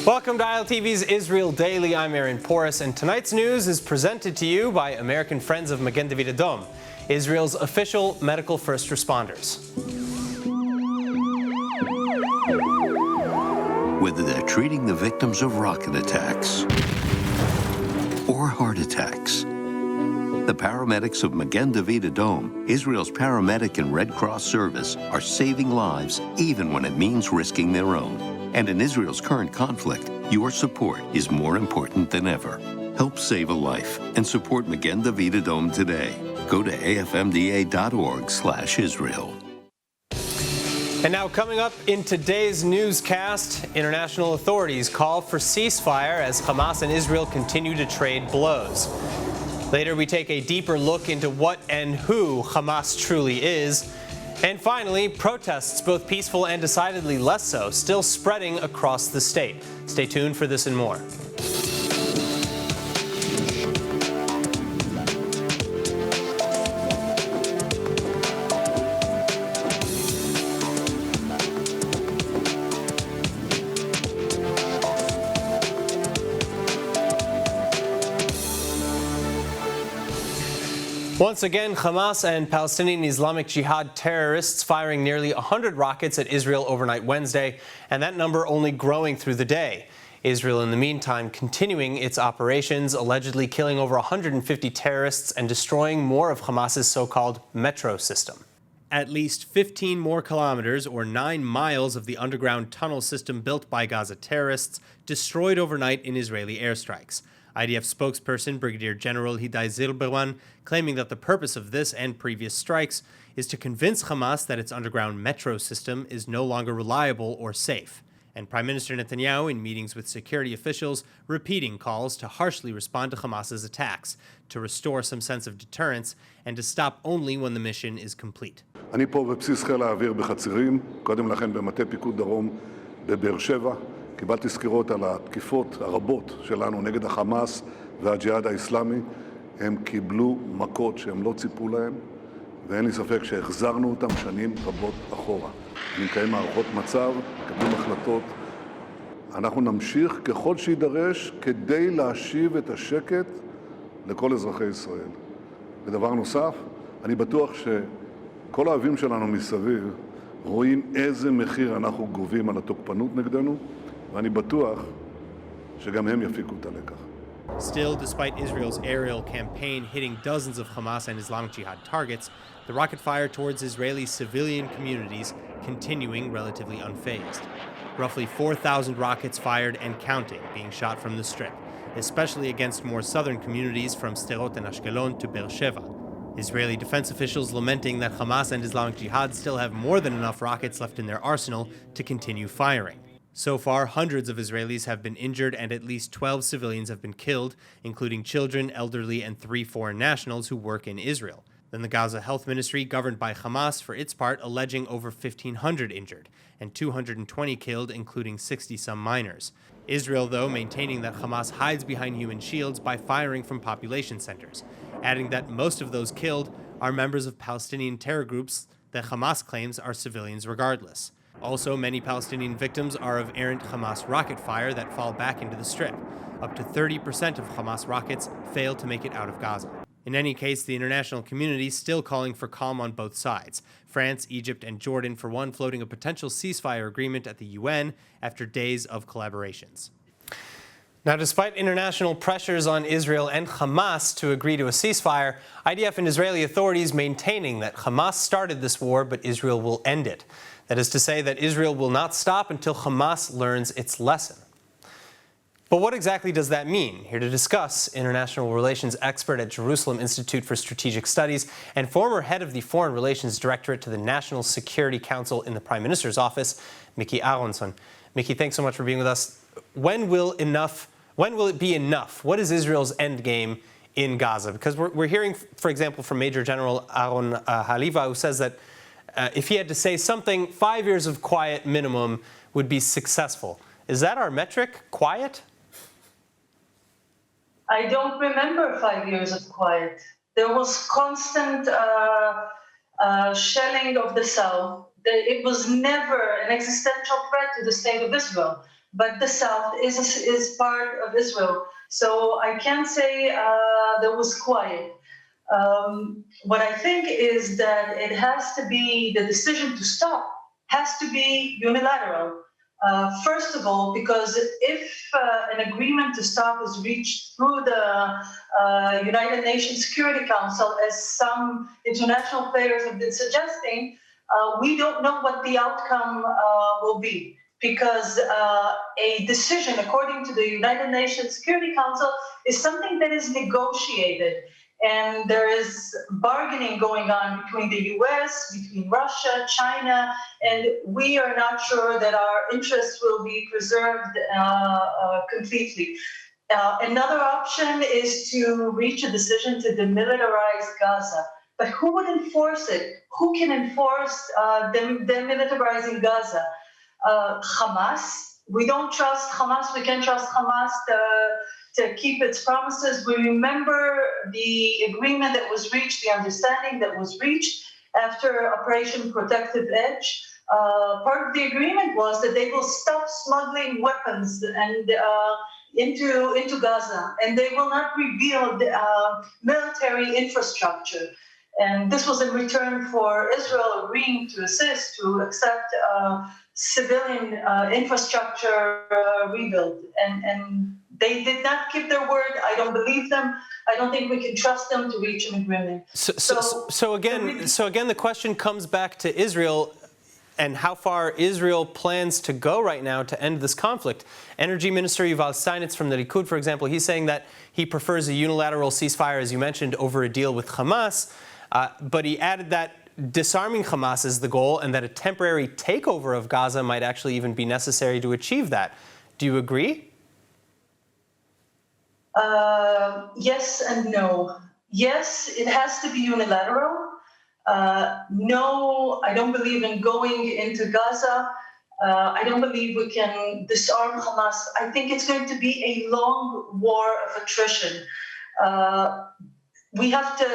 Welcome to ILTV's Israel Daily. I'm Aaron Porras, and tonight's news is presented to you by American Friends of Magen David Adom, Israel's official medical first responders. Whether they're treating the victims of rocket attacks or heart attacks, the paramedics of Magen David Adom, Israel's paramedic and Red Cross service, are saving lives even when it means risking their own. And in Israel's current conflict, your support is more important than ever. Help save a life and support Magen David Adom today. Go to afmda.org/Israel. And now coming up in today's newscast, international authorities call for ceasefire as Hamas and Israel continue to trade blows. Later, we take a deeper look into what and who Hamas truly is. And finally, protests, both peaceful and decidedly less so, still spreading across the state. Stay tuned for this and more. Once again, Hamas and Palestinian Islamic Jihad terrorists firing nearly 100 rockets at Israel overnight Wednesday, and that number only growing through the day. Israel, in the meantime, continuing its operations, allegedly killing over 150 terrorists and destroying more of Hamas's so-called metro system. At least 15 more kilometers, or 9 miles, of the underground tunnel system built by Gaza terrorists destroyed overnight in Israeli airstrikes. IDF spokesperson Brigadier General Hidai Zilberman claiming that the purpose of this and previous strikes is to convince Hamas that its underground metro system is no longer reliable or safe. And Prime Minister Netanyahu, in meetings with security officials, repeating calls to harshly respond to Hamas's attacks, to restore some sense of deterrence, and to stop only when the mission is complete. אני פה בבסיס חיל האוויר בחצירים, קודם לכן במטה פיקוד דרום בבאר שבע. קיבלתי סקירות על התקיפות הרבות שלנו נגד החמאס והג'יהאד האסלאמי. הם קיבלו מכות שהם לא ציפו להם, ואין לי ספק שהחזרנו אותם שנים רבות אחורה. אני מקיים מערכות מצב, מקבלים החלטות. אנחנו נמשיך ככל שידרש כדי להשיב את השקט לכל אזרחי ישראל. ודבר נוסף, אני בטוח שכל האויבים שלנו מסביב רואים איזה מחיר אנחנו גובים על התוקפנות נגדנו, ואני בטוח שגם הם יפיקו את הלקח. Still, despite Israel's aerial campaign hitting dozens of Hamas and Islamic Jihad targets, the rocket fire towards Israeli civilian communities continuing relatively unfazed. Roughly 4,000 rockets fired and counting being shot from the Strip, especially against more southern communities from Sderot and Ashkelon to Beersheva. Israeli defense officials lamenting that Hamas and Islamic Jihad still have more than enough rockets left in their arsenal to continue firing. So far, hundreds of Israelis have been injured and at least 12 civilians have been killed, including children, elderly, and 3 foreign nationals who work in Israel. Then the Gaza Health Ministry, governed by Hamas, for its part, alleging over 1,500 injured and 220 killed, including 60-some minors. Israel, though, maintaining that Hamas hides behind human shields by firing from population centers, adding that most of those killed are members of Palestinian terror groups that Hamas claims are civilians regardless. Also, many Palestinian victims are of errant Hamas rocket fire that fall back into the Strip. Up to 30% of Hamas rockets fail to make it out of Gaza. In any case, the international community is still calling for calm on both sides. France, Egypt, and Jordan, for one, floating a potential ceasefire agreement at the UN after days of collaborations. Now, despite international pressures on Israel and Hamas to agree to a ceasefire, IDF and Israeli authorities maintaining that Hamas started this war, but Israel will end it. That is to say that Israel will not stop until Hamas learns its lesson. But what exactly does that mean? Here to discuss, international relations expert at Jerusalem Institute for Strategic Studies and former head of the Foreign Relations Directorate to the National Security Council in the Prime Minister's office, Miki Aronson. Miki, thanks so much for being with us. When will it be enough? What is Israel's end game in Gaza? Because we're hearing, for example, from Major General Aaron Haliva, who says that if he had to say something, 5 years of quiet minimum would be successful. Is that our metric, quiet? I don't remember 5 years of quiet. There was constant shelling of the south. It was never an existential threat to the state of Israel. but the south is part of Israel. So I can't say there was quiet. What I think is that it has to be, the decision to stop has to be unilateral. First of all, because if an agreement to stop is reached through the United Nations Security Council, as some international players have been suggesting, we don't know what the outcome will be. Because a decision, according to the United Nations Security Council, is something that is negotiated. And there is bargaining going on between the US, between Russia, China, and we are not sure that our interests will be preserved completely. Another option is to reach a decision to demilitarize Gaza. But who would enforce it? Who can enforce demilitarizing Gaza? Hamas. We don't trust Hamas. We can't trust Hamas to keep its promises. We remember the agreement that was reached, the understanding that was reached after Operation Protective Edge. Part of the agreement was that they will stop smuggling weapons and into Gaza, and they will not rebuild military infrastructure. And this was in return for Israel agreeing to assist, to accept civilian infrastructure rebuild. And they did not keep their word. I don't believe them. I don't think we can trust them to reach an agreement. So again, the question comes back to Israel and how far Israel plans to go right now to end this conflict. Energy Minister Yuval Steinitz from the Likud, for example, he's saying that he prefers a unilateral ceasefire, as you mentioned, over a deal with Hamas. But he added that disarming Hamas is the goal and that a temporary takeover of Gaza might actually even be necessary to achieve that. Do you agree? Yes and no. Yes, it has to be unilateral. No, I don't believe in going into Gaza. I don't believe we can disarm Hamas. I think it's going to be a long war of attrition. We have to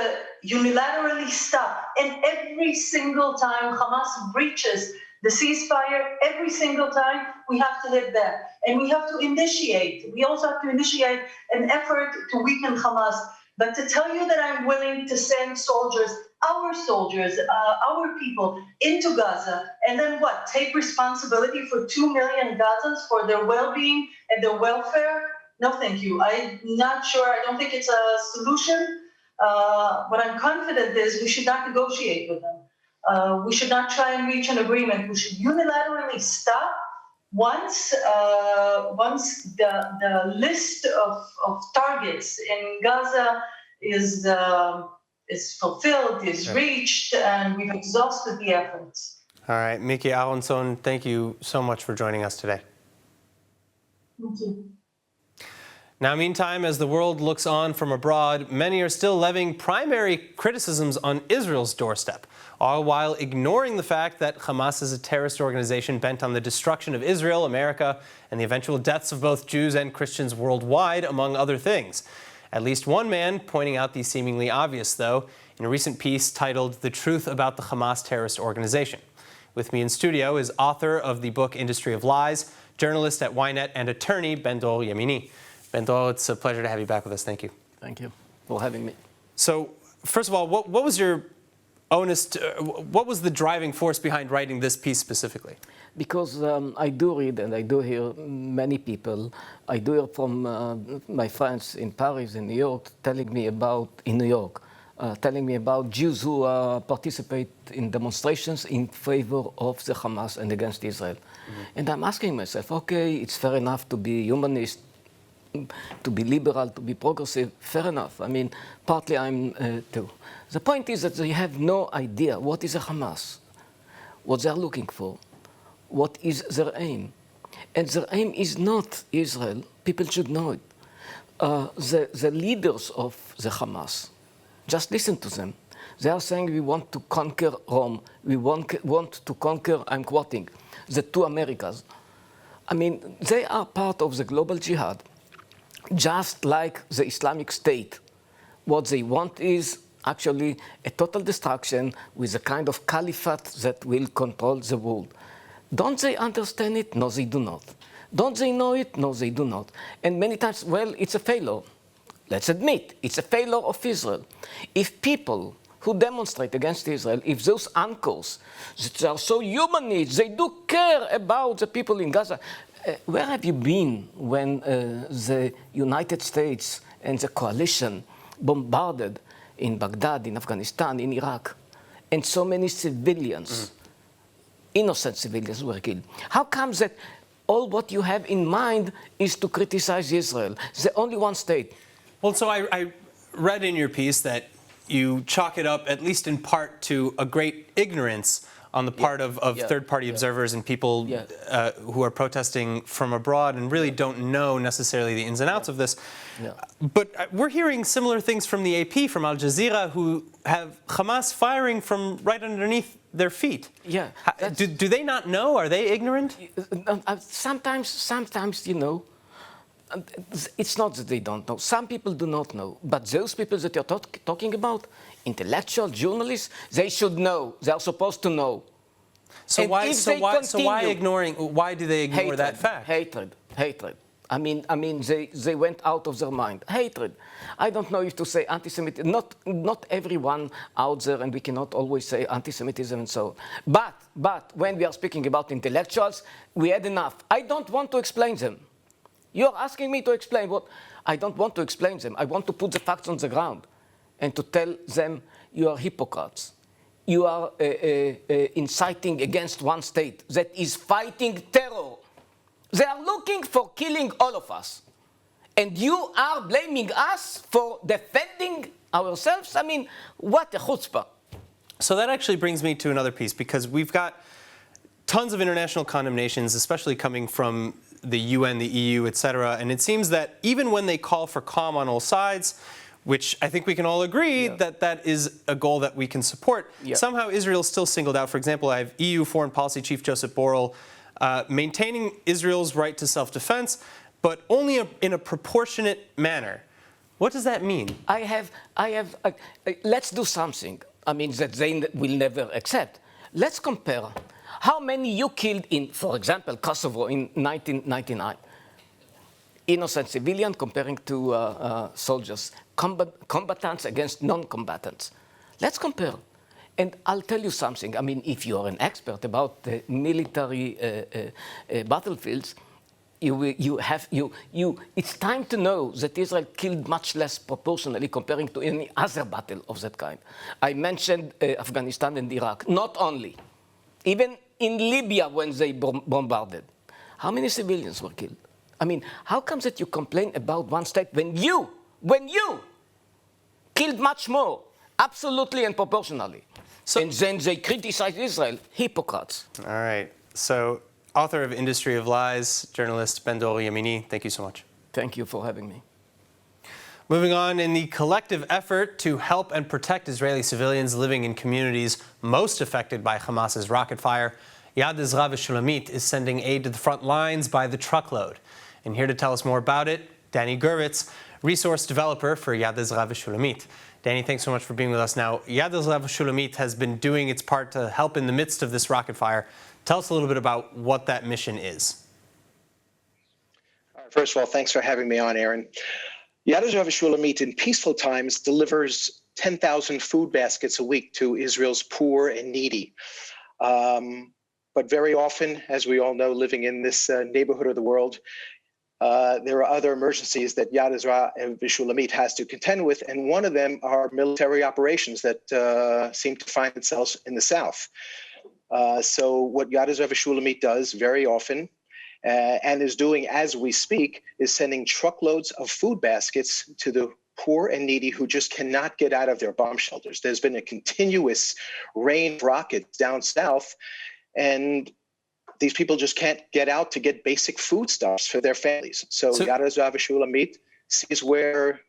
unilaterally stop. And every single time Hamas breaches the ceasefire, every single time we have to hit back. And we have to initiate. We also have to initiate an effort to weaken Hamas. But to tell you that I'm willing to send soldiers, our people, into Gaza, and then what? Take responsibility for 2 million Gazans, for their well-being and their welfare? No, thank you. I'm not sure. I don't think it's a solution. What I'm confident is we should not negotiate with them. We should not try and reach an agreement. We should unilaterally stop once the list of targets in Gaza is fulfilled, is reached, and we've exhausted the efforts. All right, Miki Aronson, thank you so much for joining us today. Thank you. Now, meantime, as the world looks on from abroad, many are still levying primary criticisms on Israel's doorstep, all while ignoring the fact that Hamas is a terrorist organization bent on the destruction of Israel, America, and the eventual deaths of both Jews and Christians worldwide, among other things. At least one man pointing out the seemingly obvious, though, in a recent piece titled "The Truth About the Hamas Terrorist Organization." With me in studio is author of the book Industry of Lies, journalist at Ynet, and attorney Ben-Dor Yamini. Ben-Dor, it's a pleasure to have you back with us. Thank you. Thank you for having me. So, first of all, what was your what was the driving force behind writing this piece specifically? Because I do read and I do hear many people. I do hear from my friends in Paris, in New York, telling me about Jews who participate in demonstrations in favor of the Hamas and against Israel. Mm-hmm. And I'm asking myself, okay, it's fair enough to be humanist, to be liberal, to be progressive, fair enough. I mean, partly I'm too. The point is that they have no idea what is a Hamas, what they're looking for, what is their aim. And their aim is not Israel. People should know it. The leaders of the Hamas, just listen to them. They are saying we want to conquer Rome. We want to conquer, I'm quoting, the two Americas. I mean, they are part of the global jihad. Just like the Islamic State, what they want is actually a total destruction with a kind of caliphate that will control the world. Don't they understand it? No, they do not. Don't they know it? No, they do not. And many times, well, it's a failure. Let's admit, it's a failure of Israel. If people who demonstrate against Israel, if those anchors that are so humanist, they do care about the people in Gaza. Where have you been when the United States and the coalition bombarded in Baghdad, in Afghanistan, in Iraq, and so many civilians, innocent civilians were killed? How comes that all what you have in mind is to criticize Israel, the only one state? Well, so I read in your piece that you chalk it up, at least in part, to a great ignorance on the part of third-party observers and people who are protesting from abroad and really don't know necessarily the ins and outs of this. But we're hearing similar things from the AP, from Al Jazeera, who have Hamas firing from right underneath their feet. Do they not know? Are they ignorant? Sometimes, you know, it's not that they don't know. Some people do not know. But those people that you're talking about, intellectual journalists, they should know. They are supposed to know. So why do they ignore that fact? Hatred. I mean, they went out of their mind. Hatred. I don't know if to say anti-Semitism. Not everyone out there, and we cannot always say anti-Semitism and so on. But when we are speaking about intellectuals, we had enough. I don't want to explain them. You're asking me to explain what? I don't want to explain them. I want to put the facts on the ground and to tell them you are hypocrites. You are inciting against one state that is fighting terror. They are looking for killing all of us. And you are blaming us for defending ourselves? I mean, what a chutzpah. So that actually brings me to another piece, because we've got tons of international condemnations, especially coming from the UN, the EU, etc. And it seems that even when they call for calm on all sides, which I think we can all agree that is a goal that we can support, somehow Israel is still singled out. For example, I have EU Foreign Policy Chief Joseph Borrell maintaining Israel's right to self-defense, but only in a proportionate manner. What does that mean? Let's do something, I mean, that they will never accept. Let's compare how many you killed in, for example, Kosovo in 1999. Innocent civilian comparing to soldiers, combatants against non-combatants. Let's compare. And I'll tell you something. I mean, if you're an expert about the military battlefields, it's time to know that Israel killed much less proportionally comparing to any other battle of that kind. I mentioned Afghanistan and Iraq. Not only. Even in Libya when they bombarded. How many civilians were killed? I mean, how comes that you complain about one state when you killed much more, absolutely and proportionally? And then they criticize Israel, hypocrites. All right. So, author of Industry of Lies, journalist Ben-Dor Yamini, thank you so much. Thank you for having me. Moving on, in the collective effort to help and protect Israeli civilians living in communities most affected by Hamas's rocket fire, Yad Vashem Ramit is sending aid to the front lines by the truckload. And here to tell us more about it, Danny Gurvitz, resource developer for Yad Vashem Ramit. Danny, thanks so much for being with us. Now, Yad Vashem Ramit has been doing its part to help in the midst of this rocket fire. Tell us a little bit about what that mission is. First of all, thanks for having me on, Aaron. Yad Vashem Ramit in peaceful times delivers 10,000 food baskets a week to Israel's poor and needy. But very often, as we all know, living in this neighborhood of the world, there are other emergencies that Yad Vashem Ramit has to contend with, and one of them are military operations that seem to find themselves in the south. So what Yad Vashem Ramit does very often, and is doing as we speak, is sending truckloads of food baskets to the poor and needy who just cannot get out of their bomb shelters. There's been a continuous rain of rockets down south, and these people just can't get out to get basic foodstuffs for their families. So Yad Vashem Ramit sees where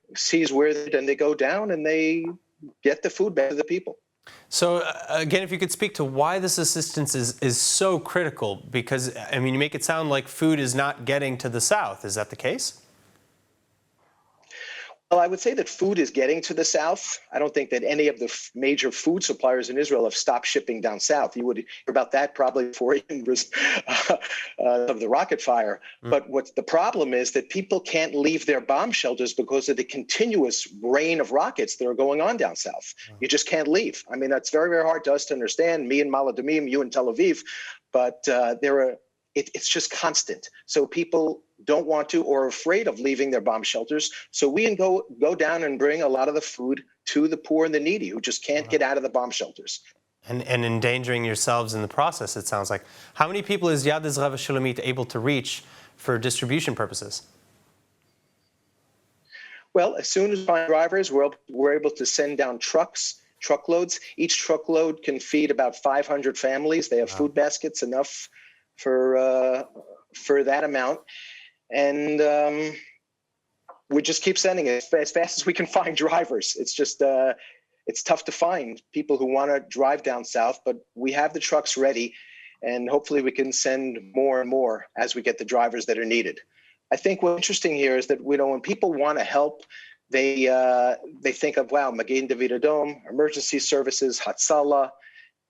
then they go down and they get the food back to the people. So again, if you could speak to why this assistance is so critical, because I mean, you make it sound like food is not getting to the south. Is that the case? Well, I would say that food is getting to the south. I don't think that any of the major food suppliers in Israel have stopped shipping down south. You would hear about that probably before even of the rocket fire. But what the problem is that people can't leave their bomb shelters because of the continuous rain of rockets that are going on down south. You just can't leave. I mean, that's very, very hard to us to understand. Me in Maladamim, you in Tel Aviv, but it's just constant. So people don't want to or are afraid of leaving their bomb shelters. So we can go down and bring a lot of the food to the poor and the needy who just can't get out of the bomb shelters. And endangering yourselves in the process, it sounds like. How many people is Yad Vashem Ramit able to reach for distribution purposes? Well, as soon as we find drivers, we're able to send down truckloads. Each truckload can feed about 500 families. They have food baskets enough for that amount. And we just keep sending it as fast as we can find drivers. It's just, it's tough to find people who want to drive down south, but we have the trucks ready, and hopefully we can send more and more as we get the drivers that are needed. I think what's interesting here is that, when people want to help, they think of, wow, Magen David Adom, emergency services, Hatzalah,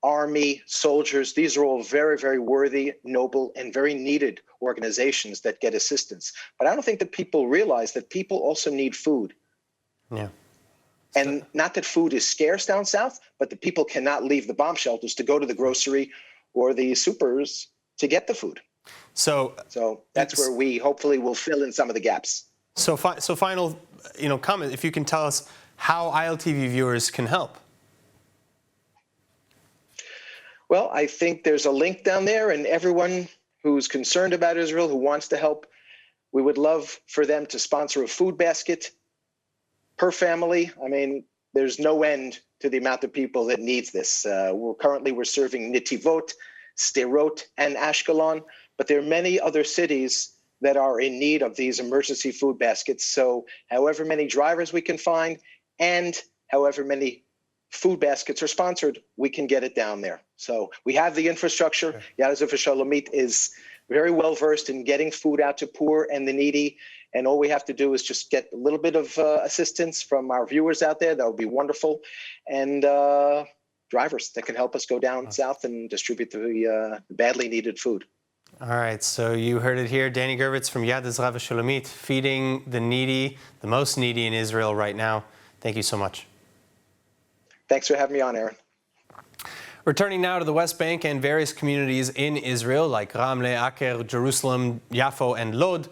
Army, soldiers, these are all very, very worthy, noble, and very needed organizations that get assistance. But I don't think that people realize that people also need food. Yeah. And not that food is scarce down south, but that people cannot leave the bomb shelters to go to the grocery or the supers to get the food. So that's where we hopefully will fill in some of the gaps. So final, comment, if you can tell us how ILTV viewers can help. Well, I think there's a link down there, and everyone who's concerned about Israel, who wants to help, we would love for them to sponsor a food basket per family. I mean, there's no end to the amount of people that needs this. We're serving Netivot, Sderot, and Ashkelon, but there are many other cities that are in need of these emergency food baskets. So however many drivers we can find and however many food baskets are sponsored, we can get it down there. So we have the infrastructure. Yad Vashem Ramit is very well versed in getting food out to poor and the needy. And all we have to do is just get a little bit of assistance from our viewers out there. That would be wonderful. And drivers that can help us go down south and distribute the badly needed food. All right, so you heard it here. Danny Gervitz from Yad Vashem Ramit, feeding the needy, the most needy in Israel right now. Thank you so much. Thanks for having me on, Aaron. Returning now to the West Bank and various communities in Israel like Ramle, Aker, Jerusalem, Yafo, and Lod,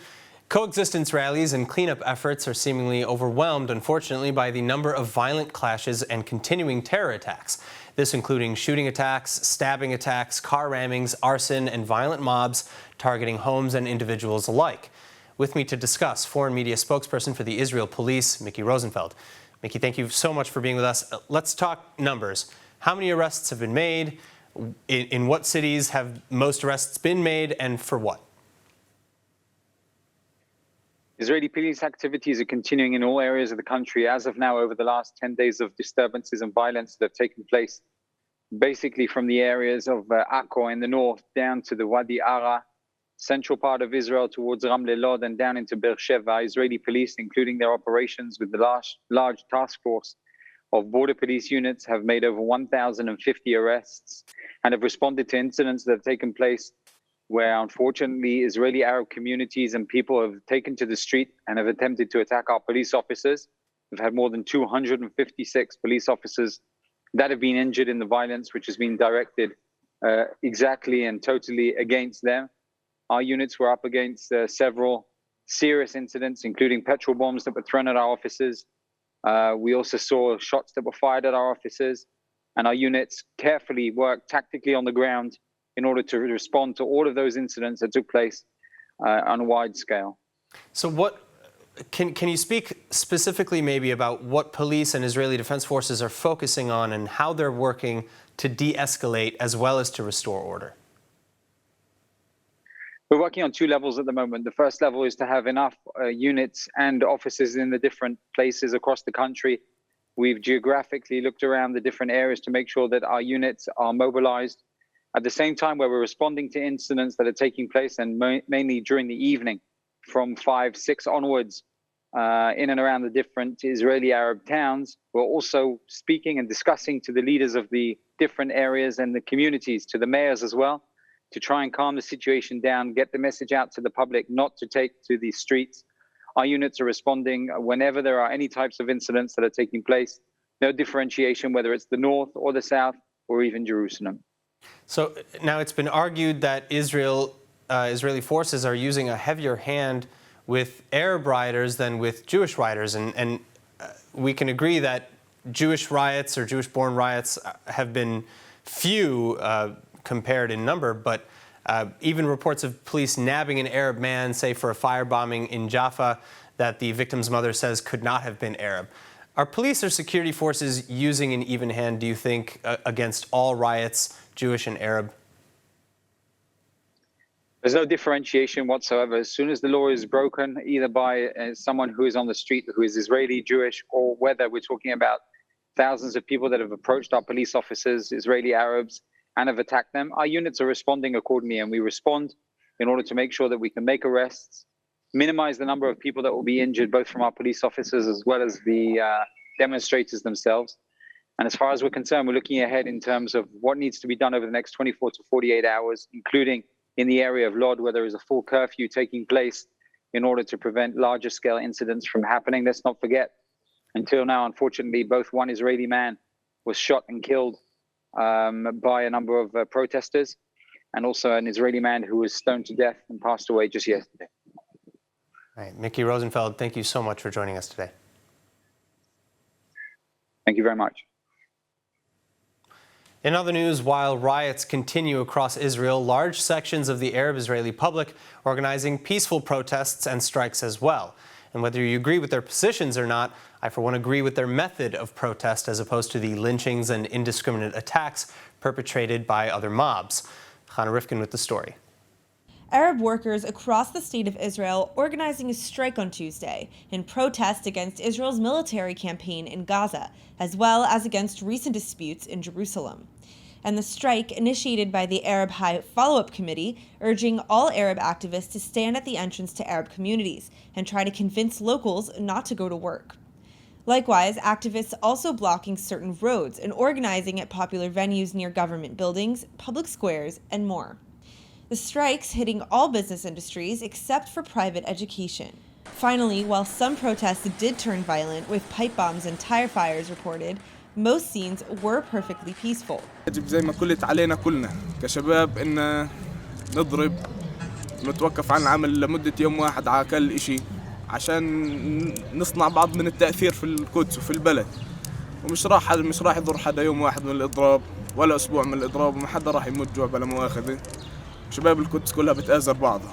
coexistence rallies and cleanup efforts are seemingly overwhelmed, unfortunately, by the number of violent clashes and continuing terror attacks. This including shooting attacks, stabbing attacks, car rammings, arson, and violent mobs targeting homes and individuals alike. With me to discuss, foreign media spokesperson for the Israel Police, Mickey Rosenfeld. Mickey, thank you so much for being with us. Let's talk numbers. How many arrests have been made? In what cities have most arrests been made, and for what? Israeli police activities are continuing in all areas of the country as of now over the last 10 days of disturbances and violence that have taken place, basically from the areas of Akko in the north down to the Wadi Ara, central part of Israel towards Ramle Lod and down into Beersheba. Israeli police, including their operations with the large task force of border police units, have made over 1,050 arrests and have responded to incidents that have taken place where, unfortunately, Israeli Arab communities and people have taken to the street and have attempted to attack our police officers. We've had more than 256 police officers that have been injured in the violence, which has been directed exactly and totally against them. Our units were up against several serious incidents, including petrol bombs that were thrown at our officers. We also saw shots that were fired at our officers, and our units carefully worked tactically on the ground in order to respond to all of those incidents that took place on a wide scale. So what can you speak specifically maybe about what police and Israeli Defense Forces are focusing on and how they're working to de-escalate as well as to restore order? We're working on two levels at the moment. The first level is to have enough units and officers in the different places across the country. We've geographically looked around the different areas to make sure that our units are mobilized. At the same time, where we're responding to incidents that are taking place, and mainly during the evening from 5, 6 onwards, in and around the different Israeli Arab towns. We're also speaking and discussing to the leaders of the different areas and the communities, to the mayors as well, to try and calm the situation down, get the message out to the public not to take to the streets. Our units are responding whenever there are any types of incidents that are taking place. No differentiation, whether it's the north or the south or even Jerusalem. So now it's been argued that Israeli forces are using a heavier hand with Arab rioters than with Jewish rioters. And we can agree that Jewish riots or Jewish-born riots have been few compared in number, but even reports of police nabbing an Arab man, say for a firebombing in Jaffa, that the victim's mother says could not have been Arab. Are police or security forces using an even hand, do you think, against all riots, Jewish and Arab? There's no differentiation whatsoever. As soon as the law is broken, either by someone who is on the street who is Israeli, Jewish, or whether we're talking about thousands of people that have approached our police officers, Israeli Arabs, and have attacked them, our units are responding accordingly, and we respond in order to make sure that we can make arrests, minimize the number of people that will be injured, both from our police officers as well as the demonstrators themselves. And as far as we're concerned, we're looking ahead in terms of what needs to be done over the next 24 to 48 hours, including in the area of Lod, where there is a full curfew taking place in order to prevent larger scale incidents from happening. Let's not forget, until now, unfortunately, both one Israeli man was shot and killed by a number of protesters, and also an Israeli man who was stoned to death and passed away just yesterday. All right, Mickey Rosenfeld, thank you so much for joining us today. Thank you very much. In other news, while riots continue across Israel, large sections of the Arab-Israeli public are organizing peaceful protests and strikes as well. And whether you agree with their positions or not, I for one agree with their method of protest as opposed to the lynchings and indiscriminate attacks perpetrated by other mobs. Chana Rifkin with the story. Arab workers across the state of Israel organizing a strike on Tuesday in protest against Israel's military campaign in Gaza, as well as against recent disputes in Jerusalem. And the strike, initiated by the Arab High Follow-Up Committee, urging all Arab activists to stand at the entrance to Arab communities and try to convince locals not to go to work. Likewise, activists also blocking certain roads and organizing at popular venues near government buildings, public squares, and more. The strikes hitting all business industries except for private education. Finally, while some protests did turn violent with pipe bombs and tire fires reported, most scenes were perfectly peaceful. يجب زي ما قلت علينا كلنا كشباب إن نضرب نتوقف عن العمل لمدة يوم واحد على كل شيء عشان نصنع بعض من التأثير في القدس وفي البلد ومش راح يضر حدا يوم واحد من الإضراب ولا أسبوع من الإضراب وما حدا راح يموت جوع بلا مؤاخذة. شباب القدس كلها بتآزر بعضها.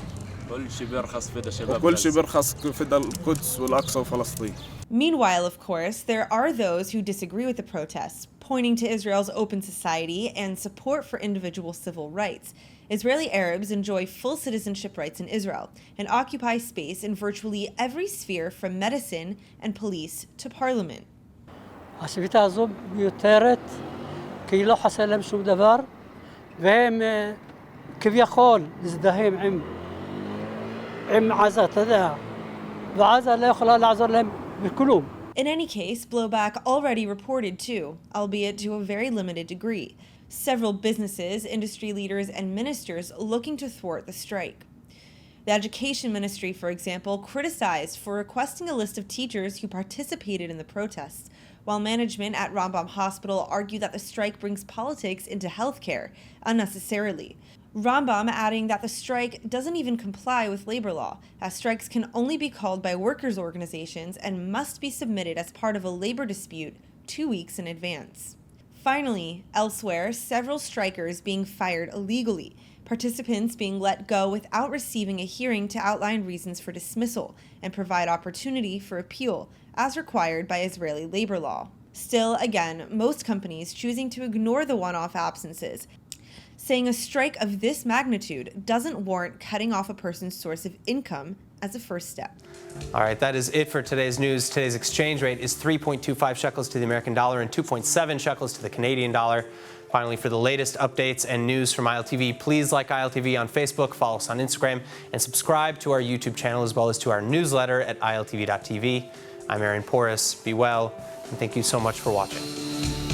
كل شيء بيرخص فدا شباب. وكل شيء بيرخص فدا القدس والأقصى وفلسطين. Meanwhile, of course, there are those who disagree with the protests, pointing to Israel's open society and support for individual civil rights. Israeli Arabs enjoy full citizenship rights in Israel and occupy space in virtually every sphere from medicine and police to parliament. השביתה הזו מיותרת כי לא חסר להם שום דבר והם כביכול מזדהים עם עזה, אתה יודע, ועזה לא יכולה לעזור להם בכלום. In any case, blowback already reported too, albeit to a very limited degree. Several businesses, industry leaders, and ministers looking to thwart the strike. The Education Ministry, for example, criticized for requesting a list of teachers who participated in the protests, while management at Rambam Hospital argued that the strike brings politics into healthcare unnecessarily. Rambam adding that the strike doesn't even comply with labor law, as strikes can only be called by workers' organizations and must be submitted as part of a labor dispute 2 weeks in advance. Finally, elsewhere, several strikers being fired illegally, participants being let go without receiving a hearing to outline reasons for dismissal and provide opportunity for appeal, as required by Israeli labor law. Still, again, most companies choosing to ignore the one-off absences, saying a strike of this magnitude doesn't warrant cutting off a person's source of income as a first step. All right, that is it for today's news. Today's exchange rate is 3.25 shekels to the American dollar and 2.7 shekels to the Canadian dollar. Finally, for the latest updates and news from ILTV, please like ILTV on Facebook, follow us on Instagram, and subscribe to our YouTube channel as well as to our newsletter at iltv.tv. I'm Aaron Porras. Be well, and thank you so much for watching.